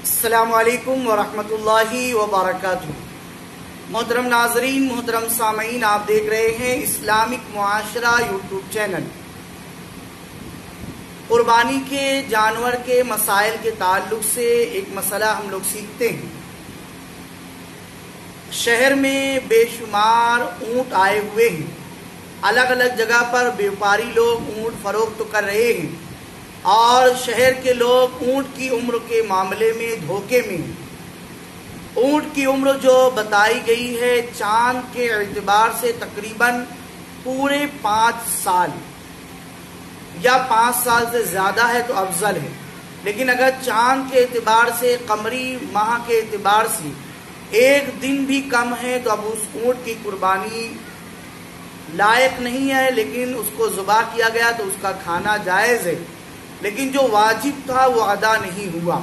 السلام علیکم ورحمۃ اللہ وبرکاتہ۔ محترم ناظرین، محترم سامعین، آپ دیکھ رہے ہیں اسلامک معاشرہ یوٹیوب چینل۔ قربانی کے جانور کے مسائل کے تعلق سے ایک مسئلہ ہم لوگ سیکھتے ہیں۔ شہر میں بے شمار اونٹ آئے ہوئے ہیں، الگ الگ جگہ پر بیوپاری لوگ اونٹ فروخت کر رہے ہیں، اور شہر کے لوگ اونٹ کی عمر کے معاملے میں دھوکے میں ہیں۔ اونٹ کی عمر جو بتائی گئی ہے چاند کے اعتبار سے تقریباً پورے 5 سال یا 5 سال سے زیادہ ہے تو افضل ہے، لیکن اگر چاند کے اعتبار سے، قمری ماہ کے اعتبار سے ایک دن بھی کم ہے تو اب اس اونٹ کی قربانی لائق نہیں ہے، لیکن اس کو ذبح کیا گیا تو اس کا کھانا جائز ہے، لیکن جو واجب تھا وہ ادا نہیں ہوا۔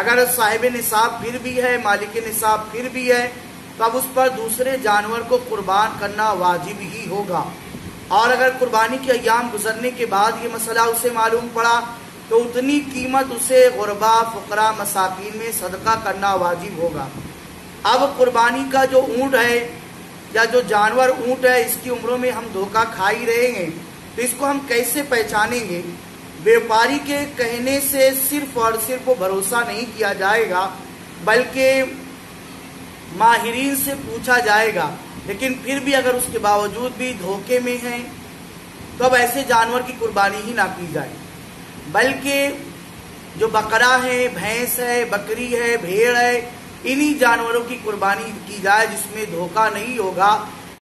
اگر صاحب نصاب پھر بھی ہے، مالک نصاب پھر بھی ہے، تو اب اس پر دوسرے جانور کو قربان کرنا واجب ہی ہوگا۔ اور اگر قربانی کے ایام گزرنے کے بعد یہ مسئلہ اسے معلوم پڑا تو اتنی قیمت اسے غربا، فقراء، مساکین میں صدقہ کرنا واجب ہوگا۔ اب قربانی کا جو اونٹ ہے یا جو جانور اونٹ ہے، اس کی عمروں میں ہم دھوکہ کھا ہی رہے ہیں، تو اس کو ہم کیسے پہچانیں گے؟ بیوپاری کے کہنے سے صرف اور صرف بھروسہ نہیں کیا جائے گا، بلکہ ماہرین سے پوچھا جائے گا۔ لیکن پھر بھی اگر اس کے باوجود بھی دھوکے میں ہیں تو اب ایسے جانور کی قربانی ہی نہ کی جائے، بلکہ جو بقرہ ہے، بھینس ہے، بکری ہے، بھیڑ ہے، انہی جانوروں کی قربانی کی جائے جس میں دھوکہ نہیں ہوگا،